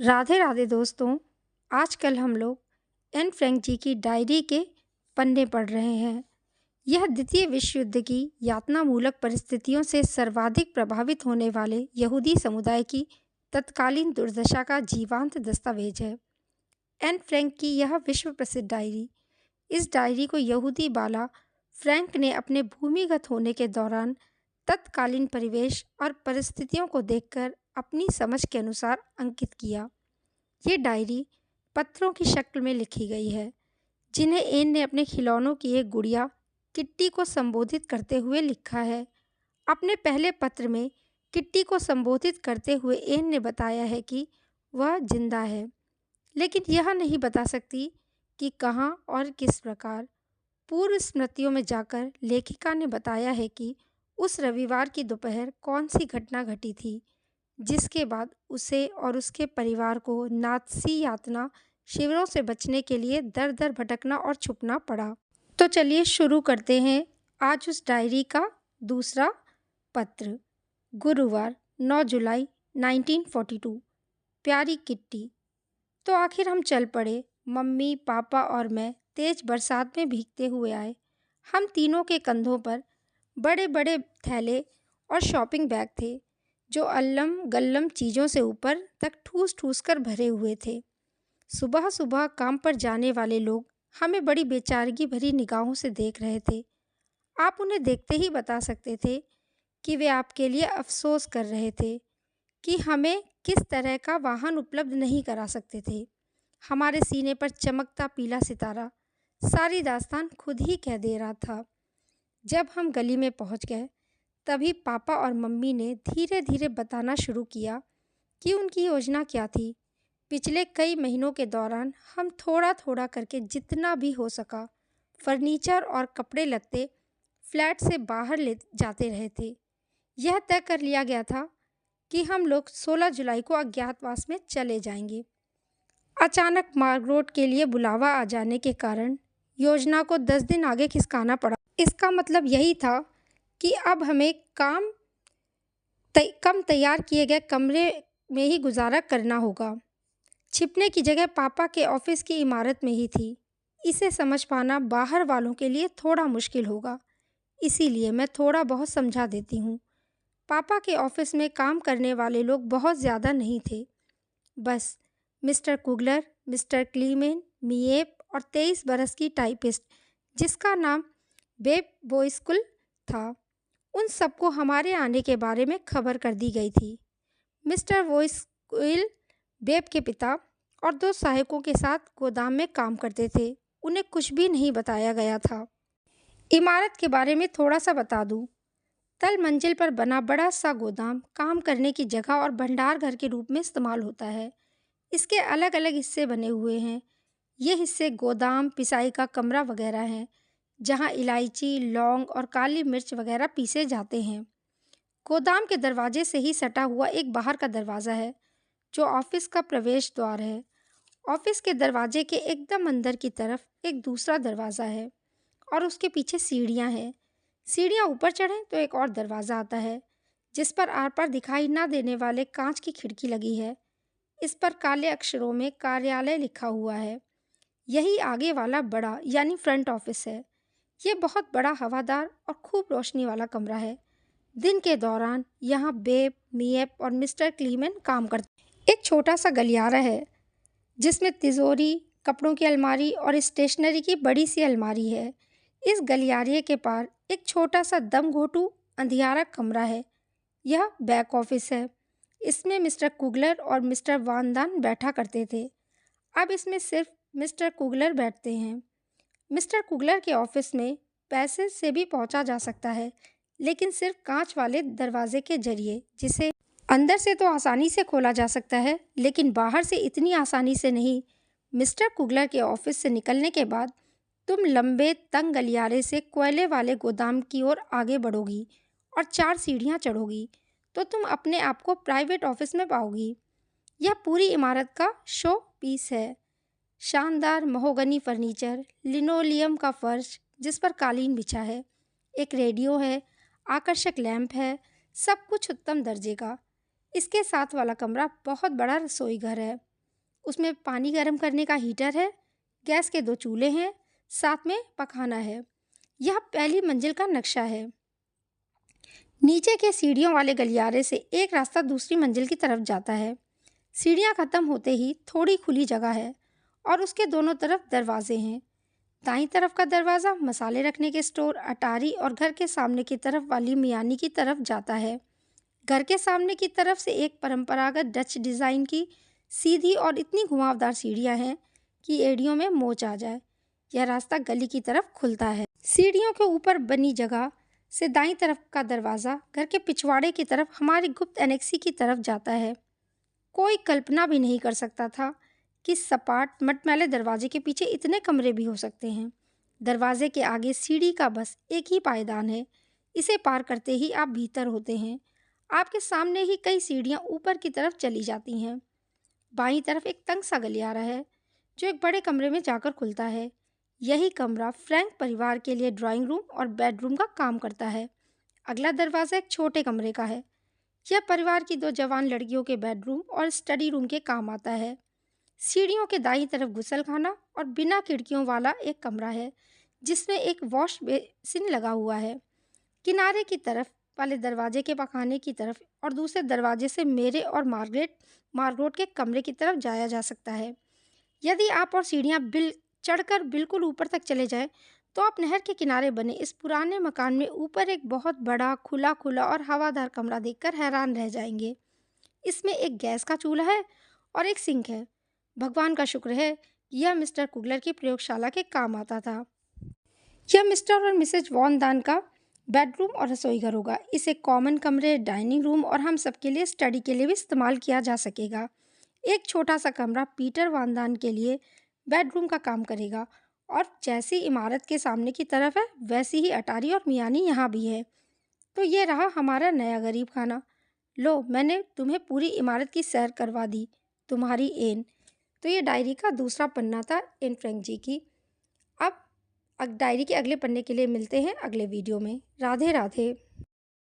राधे राधे दोस्तों। आजकल हम लोग एन फ्रैंक जी की डायरी के पन्ने पढ़ रहे हैं। यह द्वितीय विश्व युद्ध की यातनामूलक परिस्थितियों से सर्वाधिक प्रभावित होने वाले यहूदी समुदाय की तत्कालीन दुर्दशा का जीवंत दस्तावेज है। एन फ्रैंक की यह विश्व प्रसिद्ध डायरी। इस डायरी को यहूदी बाला फ्रैंक ने अपने भूमिगत होने के दौरान तत्कालीन परिवेश और परिस्थितियों को देखकर अपनी समझ के अनुसार अंकित किया। ये डायरी पत्रों की शक्ल में लिखी गई है, जिन्हें एन ने अपने खिलौनों की एक गुड़िया किट्टी को संबोधित करते हुए लिखा है। अपने पहले पत्र में किट्टी को संबोधित करते हुए एन ने बताया है कि वह जिंदा है, लेकिन यह नहीं बता सकती कि कहाँ और किस प्रकार। पूर्व स्मृतियों में जाकर लेखिका ने बताया है कि उस रविवार की दोपहर कौन सी घटना घटी थी, जिसके बाद उसे और उसके परिवार को नात्सी यातना शिविरों से बचने के लिए दर दर भटकना और छुपना पड़ा। तो चलिए शुरू करते हैं आज उस डायरी का दूसरा पत्र। गुरुवार 9 जुलाई 1942। प्यारी किट्टी। तो आखिर हम चल पड़े। मम्मी, पापा और मैं तेज बरसात में भीगते हुए आए। हम तीनों के कंधों पर बड़े बड़े थैले और शॉपिंग बैग थे, जो अल्लम गल्लम चीज़ों से ऊपर तक ठूस ठूस कर भरे हुए थे। सुबह सुबह काम पर जाने वाले लोग हमें बड़ी बेचारगी भरी निगाहों से देख रहे थे। आप उन्हें देखते ही बता सकते थे कि वे आपके लिए अफसोस कर रहे थे कि हमें किस तरह का वाहन उपलब्ध नहीं करा सकते थे। हमारे सीने पर चमकता पीला सितारा सारी दास्तान खुद ही कह दे रहा था। जब हम गली में पहुंच गए, तभी पापा और मम्मी ने धीरे धीरे बताना शुरू किया कि उनकी योजना क्या थी। पिछले कई महीनों के दौरान हम थोड़ा थोड़ा करके जितना भी हो सका फर्नीचर और कपड़े लत्ते फ्लैट से बाहर ले जाते रहे थे। यह तय कर लिया गया था कि हम लोग 16 जुलाई को अज्ञातवास में चले जाएंगे। अचानक मार्गरोट के लिए बुलावा आ जाने के कारण योजना को 10 दिन आगे खिसकाना पड़ा। इसका मतलब यही था कि अब हमें कम तैयार किए गए कमरे में ही गुजारा करना होगा। छिपने की जगह पापा के ऑफिस की इमारत में ही थी। इसे समझ पाना बाहर वालों के लिए थोड़ा मुश्किल होगा, इसीलिए मैं थोड़ा बहुत समझा देती हूँ। पापा के ऑफिस में काम करने वाले लोग बहुत ज़्यादा नहीं थे। बस मिस्टर कुगलर, मिस्टर क्लीमेन, मिएप और 23 बरस की टाइपिस्ट, जिसका नाम बेब बोइस्कुल था, उन सबको हमारे आने के बारे में खबर कर दी गई थी। मिस्टर वोइस्कुइल बेब के पिता और दो सहायकों के साथ गोदाम में काम करते थे। उन्हें कुछ भी नहीं बताया गया था। इमारत के बारे में थोड़ा सा बता दूं। तल मंजिल पर बना बड़ा सा गोदाम काम करने की जगह और भंडार घर के रूप में इस्तेमाल होता है। इसके अलग अलग हिस्से बने हुए हैं। ये हिस्से गोदाम, पिसाई का कमरा वगैरह हैं, जहाँ इलायची, लौंग और काली मिर्च वगैरह पीसे जाते हैं। गोदाम के दरवाजे से ही सटा हुआ एक बाहर का दरवाज़ा है, जो ऑफिस का प्रवेश द्वार है। ऑफिस के दरवाजे के एकदम अंदर की तरफ एक दूसरा दरवाज़ा है और उसके पीछे सीढ़ियाँ हैं। सीढ़ियाँ ऊपर चढ़ें तो एक और दरवाज़ा आता है, जिस पर आर पार दिखाई न देने वाले कांच की खिड़की लगी है। इस पर काले अक्षरों में कार्यालय लिखा हुआ है। यही आगे वाला बड़ा यानी फ्रंट ऑफिस है। ये बहुत बड़ा, हवादार और खूब रोशनी वाला कमरा है। दिन के दौरान यहाँ बेब, मिएप और मिस्टर क्लीमेन काम करते। एक छोटा सा गलियारा है, जिसमें तिजोरी, कपड़ों की अलमारी और स्टेशनरी की बड़ी सी अलमारी है। इस गलियारे के पार एक छोटा सा दम घोटू अंधियारा कमरा है। यह बैक ऑफिस है। इसमें मिस्टर कुगलर और मिस्टर वानदान बैठा करते थे। अब इसमें सिर्फ मिस्टर कुगलर बैठते हैं। मिस्टर कुगलर के ऑफिस में पैसे से भी पहुंचा जा सकता है, लेकिन सिर्फ कांच वाले दरवाजे के जरिए, जिसे अंदर से तो आसानी से खोला जा सकता है, लेकिन बाहर से इतनी आसानी से नहीं। मिस्टर कुगलर के ऑफिस से निकलने के बाद तुम लंबे तंग गलियारे से कोयले वाले गोदाम की ओर आगे बढ़ोगी और 4 सीढ़ियां चढ़ोगी तो तुम अपने आप को प्राइवेट ऑफिस में पाओगी। यह पूरी इमारत का शो पीस है। शानदार महोगनी फर्नीचर, लिनोलियम का फर्श जिस पर कालीन बिछा है, एक रेडियो है, आकर्षक लैंप है, सब कुछ उत्तम दर्जे का। इसके साथ वाला कमरा बहुत बड़ा रसोई घर है। उसमें पानी गर्म करने का हीटर है, गैस के 2 चूल्हे हैं, साथ में पखाना है। यह पहली मंजिल का नक्शा है। नीचे के सीढ़ियों वाले गलियारे से एक रास्ता दूसरी मंजिल की तरफ जाता है। सीढ़ियाँ खत्म होते ही थोड़ी खुली जगह है और उसके दोनों तरफ दरवाजे हैं। दाईं तरफ का दरवाज़ा मसाले रखने के स्टोर, अटारी और घर के सामने की तरफ वाली मियानी की तरफ जाता है। घर के सामने की तरफ से एक परंपरागत डच डिज़ाइन की सीधी और इतनी घुमावदार सीढ़ियाँ हैं कि एड़ियों में मोच आ जाए। यह रास्ता गली की तरफ खुलता है। सीढ़ियों के ऊपर बनी जगह से दाईं तरफ का दरवाज़ा घर के पिछवाड़े की तरफ हमारी गुप्त एनेक्सी की तरफ जाता है। कोई कल्पना भी नहीं कर सकता था कि सपाट मटमैले दरवाजे के पीछे इतने कमरे भी हो सकते हैं। दरवाजे के आगे सीढ़ी का बस एक ही पायदान है। इसे पार करते ही आप भीतर होते हैं। आपके सामने ही कई सीढ़ियाँ ऊपर की तरफ चली जाती हैं। बाईं तरफ एक तंग सा गलियारा है जो एक बड़े कमरे में जाकर खुलता है। यही कमरा फ्रैंक परिवार के लिए ड्राइंग रूम और बेडरूम का काम करता है। अगला दरवाज़ा एक छोटे कमरे का है। यह परिवार की 2 जवान लड़कियों के बेडरूम और स्टडी रूम के काम आता है। सीढ़ियों के दाईं तरफ गुसलखाना और बिना खिड़कियों वाला एक कमरा है जिसमें एक वॉश बेसिन लगा हुआ है। किनारे की तरफ वाले दरवाजे के पखाने की तरफ और दूसरे दरवाजे से मेरे और मार्गरेट के कमरे की तरफ जाया जा सकता है। यदि आप और सीढ़ियाँ चढ़कर बिल्कुल ऊपर तक चले जाएं, तो आप नहर के किनारे बने इस पुराने मकान में ऊपर एक बहुत बड़ा खुला खुला और हवादार कमरा देखकर हैरान रह जाएंगे। इसमें एक गैस का चूल्हा है और एक सिंक है। भगवान का शुक्र है कि यह मिस्टर कुगलर की प्रयोगशाला के काम आता था। यह मिस्टर और मिसेज वॉन दान का बेडरूम और रसोई घर होगा। इसे कॉमन कमरे, डाइनिंग रूम और हम सब के लिए स्टडी के लिए भी इस्तेमाल किया जा सकेगा। एक छोटा सा कमरा पीटर वान दान के लिए बेडरूम का काम करेगा और जैसी इमारत के सामने की तरफ है वैसी ही अटारी और मियानी यहाँ भी है। तो ये रहा हमारा नया गरीब खाना। लो, मैंने तुम्हें पूरी इमारत की सैर करवा दी। तुम्हारी एन। तो ये डायरी का दूसरा पन्ना था एन फ्रैंक जी की। अब डायरी के अगले पन्ने के लिए मिलते हैं अगले वीडियो में। राधे राधे।